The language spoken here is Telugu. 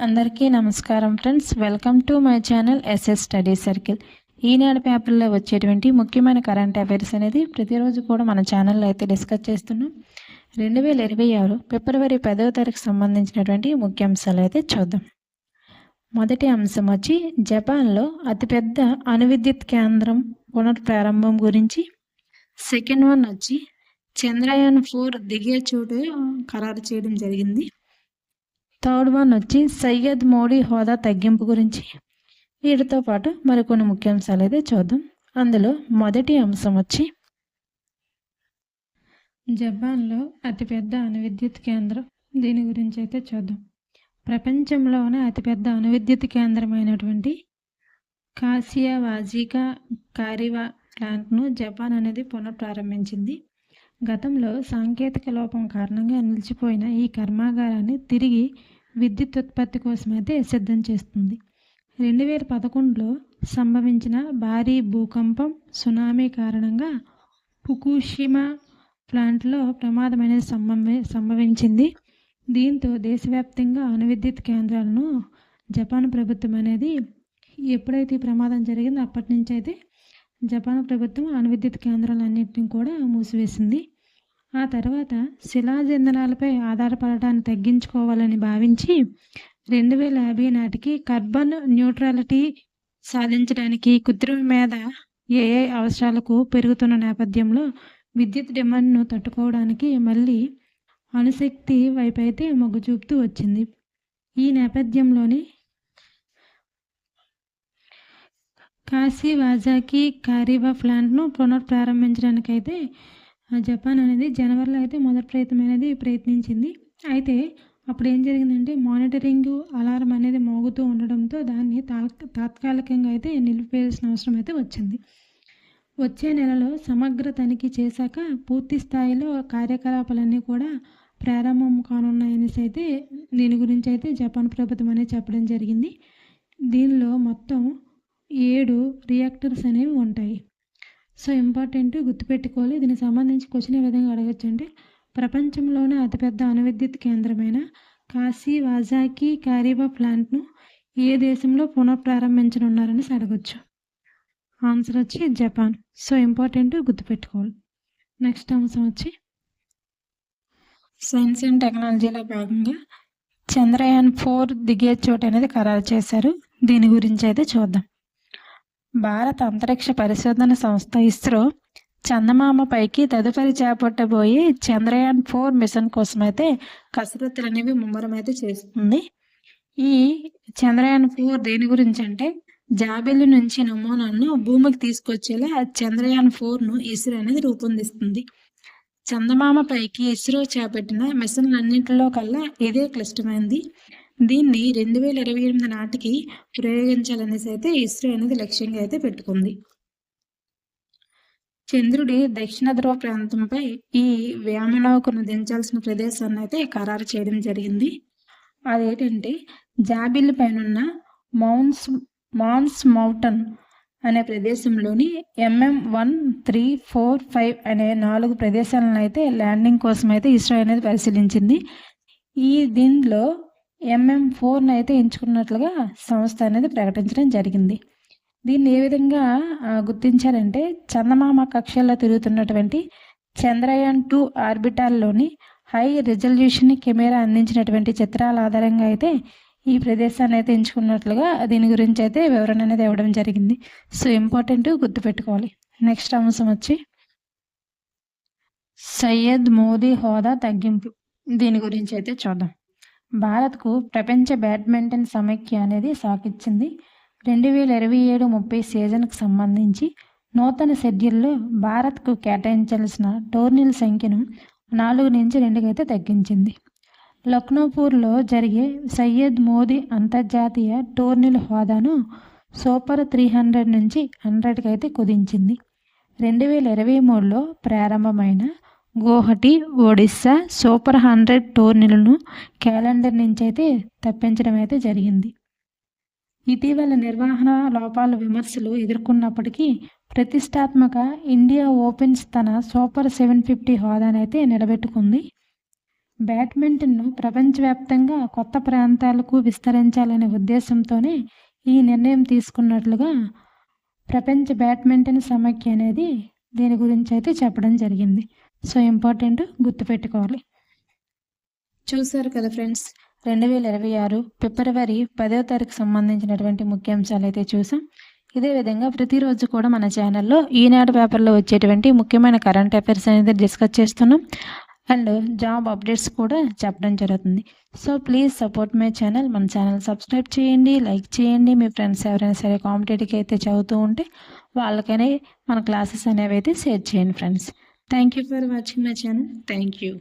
అందరికీ నమస్కారం friends, welcome to my channel S S study circle. Eenadu పేపర్లో వచ్చేటువంటి ముఖ్యమైన కరెంట్ అఫైర్స్ అనేది ప్రతిరోజు కూడా మన ఛానల్లో అయితే డిస్కస్ చేస్తున్నాం. 2026 ఫిబ్రవరి 10వ తారీఖు సంబంధించినటువంటి ముఖ్యాంశాలు అయితే చూద్దాం. మొదటి అంశం వచ్చి జపాన్లో అతిపెద్ద అణువిద్యుత్ కేంద్రం పునఃప్రారంభం గురించి. సెకండ్ వన్ వచ్చి చంద్రయాన్ 4 దిగే చోటు ఖరారు చేయడం జరిగింది. థర్డ్ వన్ వచ్చి సయ్యద్ మోడీ హోదా తగ్గింపు గురించి. వీటితో పాటు మరికొన్ని ముఖ్యాంశాలు అయితే చూద్దాం. అందులో మొదటి అంశం వచ్చి జపాన్లో అతిపెద్ద అణువిద్యుత్ కేంద్రం, దీని గురించి అయితే చూద్దాం. ప్రపంచంలోనే అతిపెద్ద అణువిద్యుత్ కేంద్రమైనటువంటి కాసియావాజికా కారివా ప్లాంట్ను జపాన్ అనేది పునఃప్రారంభించింది. గతంలో సాంకేతిక లోపం కారణంగా నిలిచిపోయిన ఈ కర్మాగారాన్ని తిరిగి విద్యుత్ ఉత్పత్తి కోసమైతే సిద్ధం చేస్తుంది. 2011లో సంభవించిన భారీ భూకంపం, సునామీ కారణంగా ఫుకుషిమా ప్లాంట్లో ప్రమాదం అనేది సంభవించింది. దీంతో దేశవ్యాప్తంగా అణువిద్యుత్ కేంద్రాలను జపాన్ ప్రభుత్వం అనేది ఎప్పుడైతే ఈ ప్రమాదం జరిగిందో అప్పటి నుంచి అయితే జపాన్ ప్రభుత్వం అణువిద్యుత్ కేంద్రాలన్నింటినీ కూడా మూసివేసింది. ఆ తర్వాత శిలాజ ఇంధనాలపై ఆధారపడటాన్ని తగ్గించుకోవాలని భావించి 2050 నాటికి కార్బన్ న్యూట్రాలిటీ సాధించడానికి కృత్రిమ మేధ ఏఐ అవసరాలకు పెరుగుతున్న నేపథ్యంలో విద్యుత్ డిమాండ్ను తట్టుకోవడానికి మళ్ళీ అణుశక్తి వైపు అయితే మొగ్గు చూపుతూ వచ్చింది. ఈ నేపథ్యంలోని కాసివాజాకి కారివా ప్లాంట్ను పునఃప్రారంభించడానికైతే జపాన్ అనేది జనవరిలో అయితే మొదటి ప్రయత్నం అనేది ప్రయత్నించింది. అయితే అప్పుడు ఏం జరిగిందంటే మానిటరింగ్ అలారం అనేది మోగుతూ ఉండడంతో దాన్ని తాత్కాలికంగా అయితే నిలిపివేయాల్సిన అవసరం అయితే వచ్చింది. వచ్చే నెలలో సమగ్ర తనిఖీ చేశాక పూర్తి స్థాయిలో కార్యకలాపాలన్నీ కూడా ప్రారంభం కానున్నాయనేసి అయితే దీని గురించి అయితే జపాన్ ప్రభుత్వం అనేది చెప్పడం జరిగింది. దీనిలో మొత్తం 7 రియాక్టర్స్ అనేవి ఉంటాయి. సో ఇంపార్టెంట్ గుర్తుపెట్టుకోవాలి. దీనికి సంబంధించి క్వశ్చన్ ఏ విధంగా అడగచ్చు అంటే, ప్రపంచంలోనే అతిపెద్ద అణువిద్యుత్ కేంద్రమైన కాసివాజాకి కారివా ప్లాంట్ను ఏ దేశంలో పునఃప్రారంభించనున్నారని అడగచ్చు. ఆన్సర్ వచ్చి జపాన్. సో ఇంపార్టెంట్ గుర్తుపెట్టుకోవాలి. నెక్స్ట్ అంశం వచ్చి సైన్స్ అండ్ టెక్నాలజీలో భాగంగా చంద్రయాన్ 4 దిగే చోటు అనేది ఖరారు చేశారు. దీని గురించి అయితే చూద్దాం. భారత అంతరిక్ష పరిశోధన సంస్థ ఇస్రో చందమామపైకి తదుపరి చేపట్టబోయే చంద్రయాన్ 4 మిషన్ కోసం అయితే కసరత్తులు అనేవి ముమ్మరం అయితే చేస్తుంది. ఈ చంద్రయాన్ 4 దేని గురించి అంటే జాబిల్లి నుంచి నమూనాలను భూమికి తీసుకొచ్చేలా చంద్రయాన్ 4ను ఇస్రో అనేది రూపొందిస్తుంది. చందమామపైకి ఇస్రో చేపట్టిన మిషన్లన్నింటిలో కల్లా ఇదే క్లిష్టమైంది. దీన్ని 2028 నాటికి ప్రయోగించాలనేసి అయితే ఇస్రో అనేది లక్ష్యంగా అయితే పెట్టుకుంది. చంద్రుడి దక్షిణ ధ్రువ ప్రాంతంపై ఈ వ్యోమనౌకను దించాల్సిన ప్రదేశాన్ని అయితే ఖరారు చేయడం జరిగింది. అదేంటంటే జాబిల్లి పైనున్న మాన్స్ మౌంటన్ అనే ప్రదేశంలోని MM1, 3, 4, 5 అనే 4 ప్రదేశాలను అయితే ల్యాండింగ్ కోసం అయితే ఇస్రో అనేది పరిశీలించింది. దీనిలో MM4ను అయితే ఎంచుకున్నట్లుగా సంస్థ అనేది ప్రకటించడం జరిగింది. దీన్ని ఏ విధంగా గుర్తించారంటే చందమామ కక్షల్లో తిరుగుతున్నటువంటి చంద్రయాన్ 2 ఆర్బిటాల్లోని హై రిజల్యూషన్ కెమెరా అందించినటువంటి చిత్రాల ఆధారంగా అయితే ఈ ప్రదేశాన్ని అయితే ఎంచుకున్నట్లుగా దీని గురించి అయితే వివరణ అనేది ఇవ్వడం జరిగింది. సో ఇంపార్టెంట్ గుర్తుపెట్టుకోవాలి. నెక్స్ట్ అంశం వచ్చి సయ్యద్ మోదీ హోదా తగ్గింపు, దీని గురించి అయితే చూద్దాం. భారత్కు ప్రపంచ బ్యాడ్మింటన్ సమైక్య అనేది సాకిచ్చింది. 2027-30 సీజన్కు సంబంధించి నూతన షెడ్యూల్లో భారత్కు కేటాయించాల్సిన టోర్నీల సంఖ్యను 4 నుంచి 2కి అయితే తగ్గించింది. లక్నోపూర్లో జరిగే సయ్యద్ మోదీ అంతర్జాతీయ టోర్నీల హోదాను సూపర్ 300 నుంచి 100కి అయితే కుదించింది. 2023లో ప్రారంభమైన గౌహటి, ఒడిస్సా సూపర్ 100 టోర్నీలను క్యాలెండర్ నుంచి అయితే తప్పించడం అయితే జరిగింది. ఇటీవల నిర్వహణ లోపాల విమర్శలు ఎదుర్కొన్నప్పటికీ ప్రతిష్టాత్మక ఇండియా ఓపెన్స్ తన సూపర్ 750 హోదానైతే నిలబెట్టుకుంది. బ్యాడ్మింటన్ను ప్రపంచవ్యాప్తంగా కొత్త ప్రాంతాలకు విస్తరించాలనే ఉద్దేశంతోనే ఈ నిర్ణయం తీసుకున్నట్లుగా ప్రపంచ బ్యాడ్మింటన్ సమాఖ్య అనేది దీని గురించి అయితే చెప్పడం జరిగింది. సో ఇంపార్టెంట్, గుర్తుపెట్టుకోవాలి. చూశారు కదా ఫ్రెండ్స్, 2026 ఫిబ్రవరి 10వ తారీఖు సంబంధించినటువంటి ముఖ్యాంశాలు అయితే చూసాం. ఇదే విధంగా ప్రతిరోజు కూడా మన ఛానల్లో ఈనాడు పేపర్లో వచ్చేటువంటి ముఖ్యమైన కరెంట్ అఫైర్స్ అనేది డిస్కస్ చేస్తున్నాం అండ్ జాబ్ అప్డేట్స్ కూడా చెప్పడం జరుగుతుంది. So please support my channel. మన ఛానల్ సబ్స్క్రైబ్ చేయండి, లైక్ చేయండి. మీ ఫ్రెండ్స్ ఎవరైనా సరే కాంపిటేటివ్కి అయితే చదువుతూ ఉంటే వాళ్ళకనే మన క్లాసెస్ అనేవి అయితే షేర్ చేయండి friends. Thank you for watching my channel. Thank you.